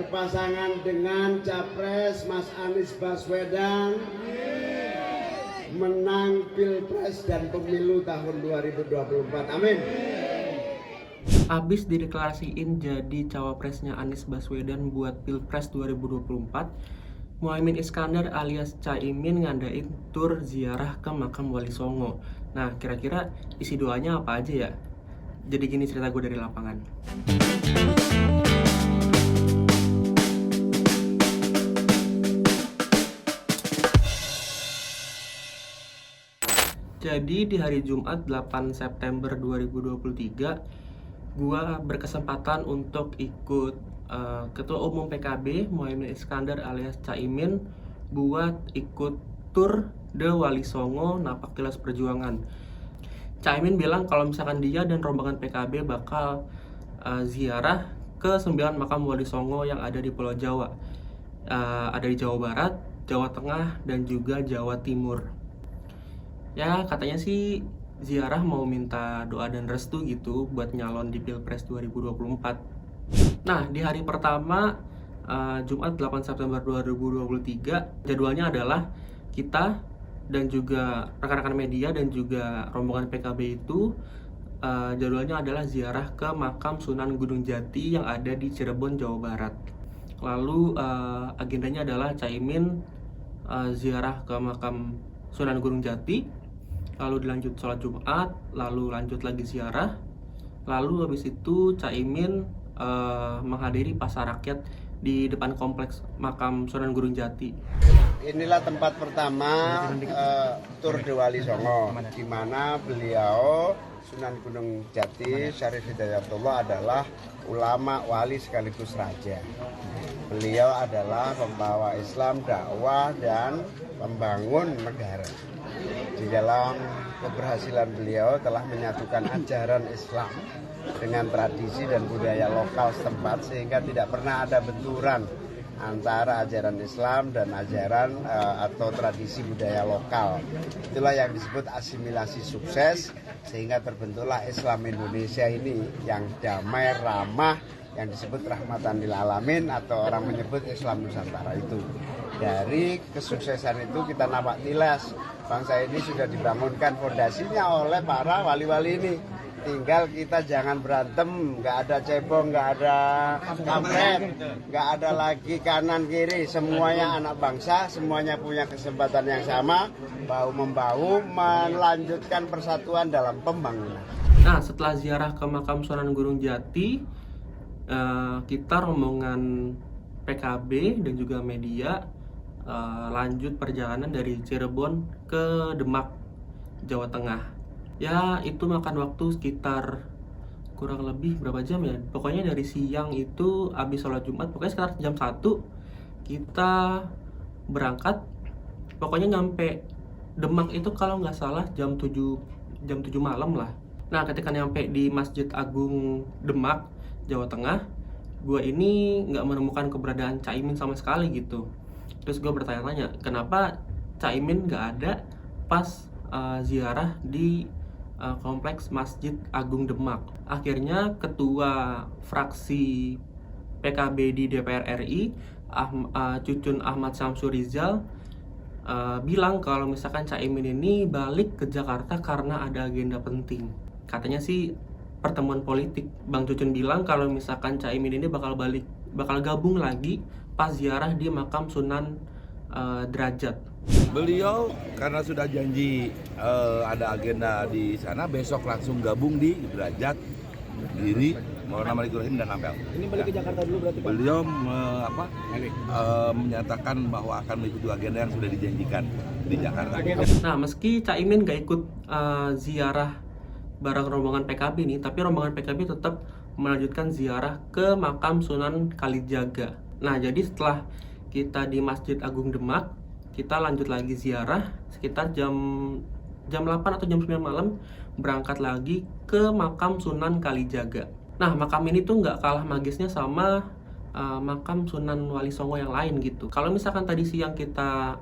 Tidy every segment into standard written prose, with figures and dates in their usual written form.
berpasangan dengan Capres Mas Anies Baswedan menang Pilpres dan Pemilu tahun 2024. Amin. Abis dideklarasiin jadi cawapresnya Anies Baswedan buat Pilpres 2024, Muhaimin Iskandar alias Caimin ngadain tur ziarah ke makam Wali Songo. Nah, kira-kira isi doanya apa aja ya? Jadi gini cerita gue dari lapangan. Jadi di hari Jumat 8 September 2023, gua berkesempatan untuk ikut Ketua Umum PKB Muhaimin Iskandar alias Caimin buat ikut tur The Wali Songo Napak Tilas Perjuangan. Caimin bilang kalau misalkan dia dan rombongan PKB bakal ziarah ke 9 makam Wali Songo yang ada di Pulau Jawa. Ada di Jawa Barat, Jawa Tengah, dan juga Jawa Timur. Ya, katanya sih ziarah mau minta doa dan restu gitu buat nyalon di Pilpres 2024. Nah, di hari pertama Jumat 8 September 2023, jadwalnya adalah kita dan juga rekan-rekan media dan juga rombongan PKB itu jadwalnya adalah ziarah ke makam Sunan Gunung Jati yang ada di Cirebon, Jawa Barat. Lalu agendanya adalah Caimin ziarah ke makam Sunan Gunung Jati, lalu dilanjut sholat Jumat, lalu lanjut lagi ziarah, lalu habis itu Caimin menghadiri pasar rakyat di depan kompleks makam Sunan Gunung Jati. Inilah tempat pertama tur The Wali Songo, di mana beliau Sunan Gunung Jati Syarif Hidayatullah adalah ulama wali sekaligus raja. Beliau adalah pembawa Islam, dakwah, dan pembangun negara. Di dalam keberhasilan beliau telah menyatukan ajaran Islam dengan tradisi dan budaya lokal setempat, sehingga tidak pernah ada benturan antara ajaran Islam dan ajaran atau tradisi budaya lokal. Itulah yang disebut asimilasi sukses, sehingga terbentuklah Islam Indonesia ini yang damai, ramah, yang disebut rahmatan lil alamin, atau orang menyebut Islam Nusantara itu. Dari kesuksesan itu kita napak tilas bangsa ini sudah dibangunkan fondasinya oleh para wali-wali ini. Tinggal kita jangan berantem, nggak ada cebong, nggak ada kampret, nggak ada lagi kanan kiri. Semuanya anak bangsa, semuanya punya kesempatan yang sama, bahu-membahu melanjutkan persatuan dalam pembangunan. Nah, setelah ziarah ke makam Sunan Gunung Jati, kita rombongan PKB dan juga media lanjut perjalanan dari Cirebon ke Demak, Jawa Tengah. Ya, itu makan waktu sekitar kurang lebih berapa jam ya? Pokoknya dari siang itu habis sholat Jumat, pokoknya sekitar jam 1 kita berangkat. Pokoknya nyampe Demak itu kalau nggak salah jam 7 malam lah. Nah, ketika nyampe di Masjid Agung Demak, Jawa Tengah, gue ini nggak menemukan keberadaan Caimin sama sekali gitu. Terus gue bertanya-tanya, kenapa Caimin nggak ada pas ziarah di kompleks Masjid Agung Demak. Akhirnya ketua fraksi PKB di DPR RI, Cucun Ahmad Syamsurizal, bilang kalau misalkan Caimin ini balik ke Jakarta karena ada agenda penting. Katanya sih pertemuan politik. Bang Cucun bilang kalau misalkan Caimin ini bakal gabung lagi pas ziarah di makam Sunan Derajat. Beliau karena sudah janji ada agenda di sana, besok langsung gabung di Derajat Diri, Maulana Malik Ibrahim dan Ampel. Ini balik ke Jakarta dulu berarti Pak? Beliau menyatakan bahwa akan mengikuti agenda yang sudah dijanjikan di Jakarta. Nah, meski Caimin gak ikut ziarah bareng rombongan PKB nih, tapi rombongan PKB tetap melanjutkan ziarah ke makam Sunan Kalijaga. Nah, jadi setelah kita di Masjid Agung Demak, kita lanjut lagi ziarah sekitar jam 8 atau jam 9 malam, berangkat lagi ke makam Sunan Kalijaga. Nah, makam ini tuh nggak kalah magisnya sama makam Sunan Wali Songo yang lain gitu. Kalau misalkan tadi siang kita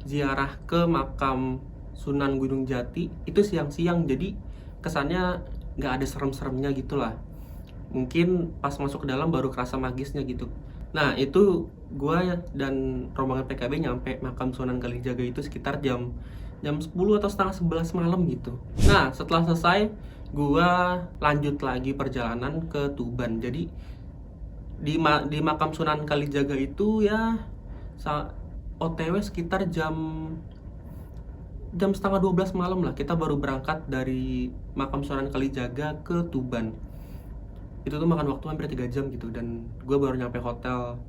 ziarah ke makam Sunan Gunung Jati, itu siang-siang, jadi kesannya nggak ada serem-seremnya gitu lah. Mungkin pas masuk ke dalam baru kerasa magisnya gitu. Nah, itu gue dan rombongan PKB nyampe makam Sunan Kalijaga itu sekitar jam 10 atau setengah 11 malam gitu. Nah, setelah selesai, gue lanjut lagi perjalanan ke Tuban. Jadi di makam Sunan Kalijaga itu ya OTW sekitar jam setengah 12 malam lah. Kita baru berangkat dari makam Sunan Kalijaga ke Tuban. Itu tuh makan waktu hampir 3 jam gitu, dan gue baru nyampe hotel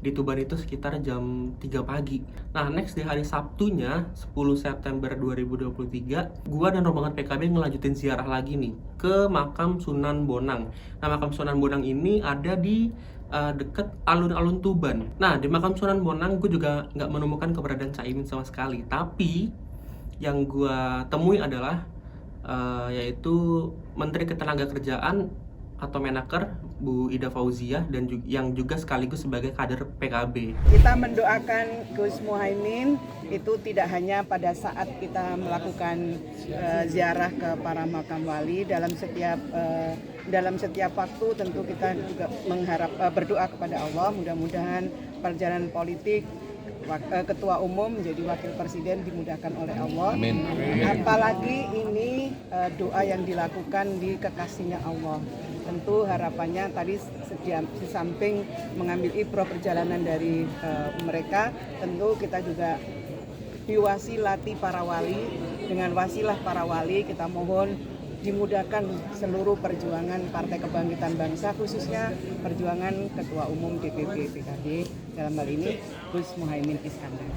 di Tuban itu sekitar jam 3 pagi. Nah, next di hari Sabtunya 10 September 2023, gue dan rombongan PKB ngelanjutin ziarah lagi nih ke makam Sunan Bonang. Nah, makam Sunan Bonang ini ada di deket alun-alun Tuban. Nah, di makam Sunan Bonang gue juga nggak menemukan keberadaan Caimin sama sekali. Tapi yang gue temui adalah yaitu Menteri Ketenagakerjaan atau Menaker Bu Ida Fauziah, dan yang juga sekaligus sebagai kader PKB. Kita mendoakan Gus Muhaimin itu tidak hanya pada saat kita melakukan ziarah ke para makam wali, dalam setiap waktu tentu kita juga berdoa kepada Allah, mudah-mudahan perjalanan politik Ketua Umum menjadi Wakil Presiden dimudahkan oleh Allah. Amin. Apalagi ini doa yang dilakukan di kekasihnya Allah. Tentu harapannya tadi di samping mengambil ibrah perjalanan dari mereka, tentu kita juga diwasilati para wali. Dengan wasilah para wali kita mohon dimudahkan seluruh perjuangan Partai Kebangkitan Bangsa, khususnya perjuangan Ketua Umum DPP PKB, dalam hal ini Gus Muhaimin Iskandar.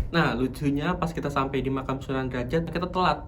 Nah, lucunya pas kita sampai di makam Sunan Derajat, kita telat.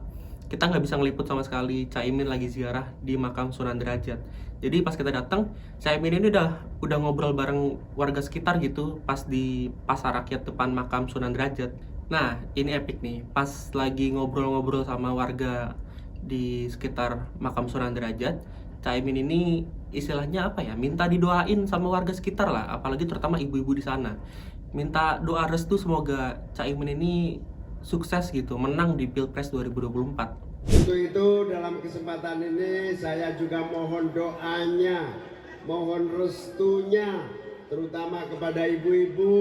Kita nggak bisa ngeliput sama sekali Caimin lagi ziarah di makam Sunan Derajat. Jadi pas kita datang, Caimin ini udah ngobrol bareng warga sekitar gitu pas di pasar rakyat depan makam Sunan Derajat. Nah, ini epic nih. Pas lagi ngobrol-ngobrol sama warga di sekitar makam Sunan Derajat, Caimin ini istilahnya apa ya, minta didoain sama warga sekitar lah, apalagi terutama ibu-ibu di sana. Minta doa restu semoga Caimin ini sukses gitu, menang di Pilpres 2024. Untuk itu dalam kesempatan ini saya juga mohon doanya, mohon restunya, terutama kepada ibu-ibu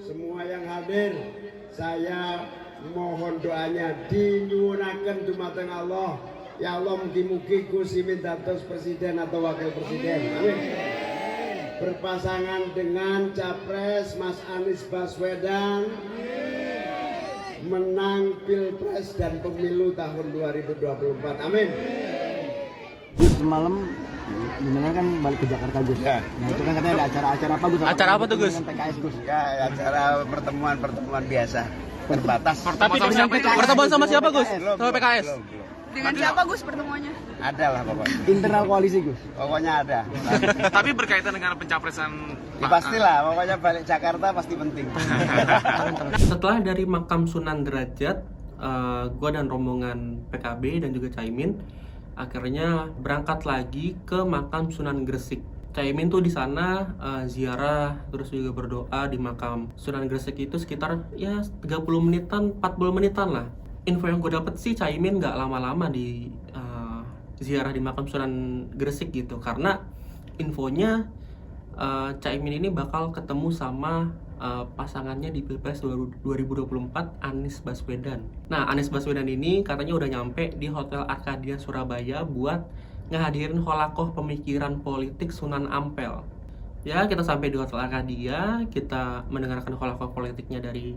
semua yang hadir. Saya mohon doanya dinyuwunaken dumateng Allah. Ya Allah, mugi-mugi Gus Imin dados presiden atau wakil presiden. Amin. Berpasangan dengan capres Mas Anies Baswedan, menang Pilpres dan pemilu tahun 2024. Amin. Gus semalam gimana kan balik ke Jakarta Gus? Ya. Nah itu kan katanya ada acara apa Gus? Acara apa tuh Gus? Dengan PKS Gus. Ya, acara pertemuan biasa terbatas. Tapi pertemuan sama siapa Gus? Sama PKS? Belum. Dengan siapa Gus pertemuannya? Ada lah pokoknya. Internal koalisi Gus. Pokoknya ada. Tapi berkaitan dengan pencapresan Ya, pastilah, pokoknya balik Jakarta pasti penting. Setelah dari makam Sunan Derajat, gue dan rombongan PKB dan juga Caimin akhirnya berangkat lagi ke makam Sunan Gresik. Caimin tuh di sana ziarah, terus juga berdoa di makam Sunan Gresik itu sekitar ya 30 menitan, 40 menitan lah. Info yang gue dapet sih Caimin nggak lama-lama di ziarah di makam Sunan Gresik gitu, karena infonya Caimin ini bakal ketemu sama pasangannya di Pilpres 2024, Anies Baswedan. Nah, Anies Baswedan ini katanya udah nyampe di Hotel Arcadia Surabaya buat ngehadirin holakoh pemikiran politik Sunan Ampel. Ya, kita sampai di Hotel Arcadia, kita mendengarkan holakoh politiknya dari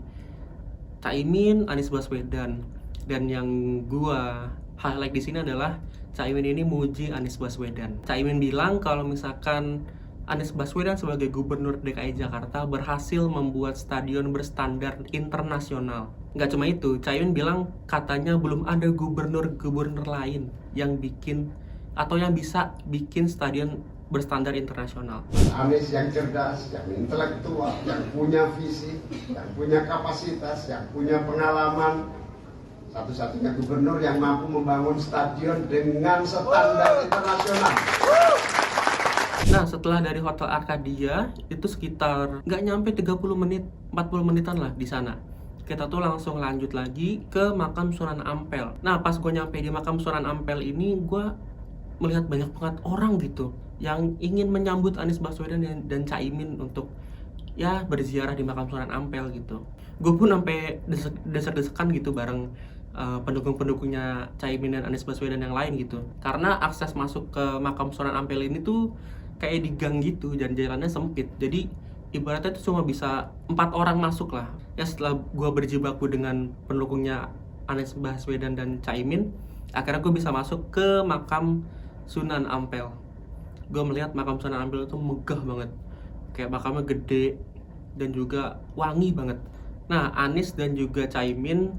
Caimin, Anies Baswedan. Dan yang gua highlight di sini adalah Caimin ini muji Anies Baswedan. Caimin bilang kalau misalkan Anies Baswedan sebagai Gubernur DKI Jakarta berhasil membuat stadion berstandar internasional. Nggak cuma itu, Caimin bilang katanya belum ada gubernur-gubernur lain yang bikin atau yang bisa bikin stadion berstandar internasional. Anies yang cerdas, yang intelektual, yang punya visi, yang punya kapasitas, yang punya pengalaman. Satu-satunya gubernur yang mampu membangun stadion dengan standar internasional. Nah, setelah dari Hotel Arcadia itu sekitar nggak nyampe 30 menit, 40 menitan lah di sana. Kita tuh langsung lanjut lagi ke makam Sunan Ampel. Nah, pas gue nyampe di makam Sunan Ampel ini, gue melihat banyak banget orang gitu yang ingin menyambut Anies Baswedan dan Caimin untuk ya berziarah di makam Sunan Ampel gitu. Gue pun sampai desek-desekan gitu bareng pendukung-pendukungnya Caimin dan Anies Baswedan yang lain gitu. Karena akses masuk ke makam Sunan Ampel ini tuh kayak di gang gitu dan jalannya sempit. Jadi ibaratnya itu cuma bisa 4 orang masuk lah. Ya setelah gue berjibaku dengan pendukungnya Anies Baswedan dan Caimin, akhirnya gue bisa masuk ke makam Sunan Ampel. Gue melihat makam Sunan Ampel itu megah banget. Kayak makamnya gede dan juga wangi banget. Nah, Anies dan juga Caimin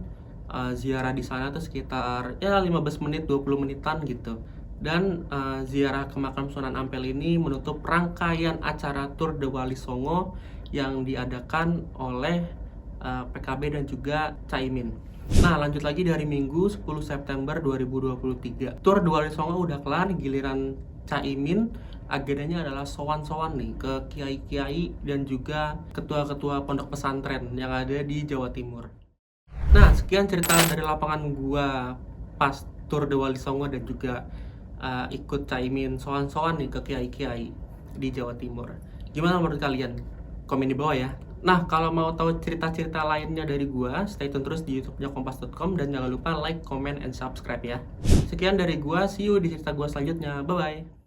ziarah di sana tuh sekitar ya 15 menit 20 menitan gitu. Dan ziarah ke makam Sunan Ampel ini menutup rangkaian acara Tour de Wali Songo yang diadakan oleh PKB dan juga Caimin. Nah, lanjut lagi dari Minggu 10 September 2023. Tour de Wali Songo udah kelar, giliran Caimin agendanya adalah sowan-sowan nih ke kiai-kiai dan juga ketua-ketua pondok pesantren yang ada di Jawa Timur. Nah, sekian cerita dari lapangan gua pas Tour de Wali Songo dan juga ikut Caimin sowan-sowan nih ke kiai-kiai di Jawa Timur. Gimana menurut kalian? Komen di bawah ya. Nah, kalau mau tahu cerita-cerita lainnya dari gua, stay tune terus di YouTube-nya kompas.com dan jangan lupa like, comment, and subscribe ya. Sekian dari gua, see you di cerita gua selanjutnya. Bye-bye.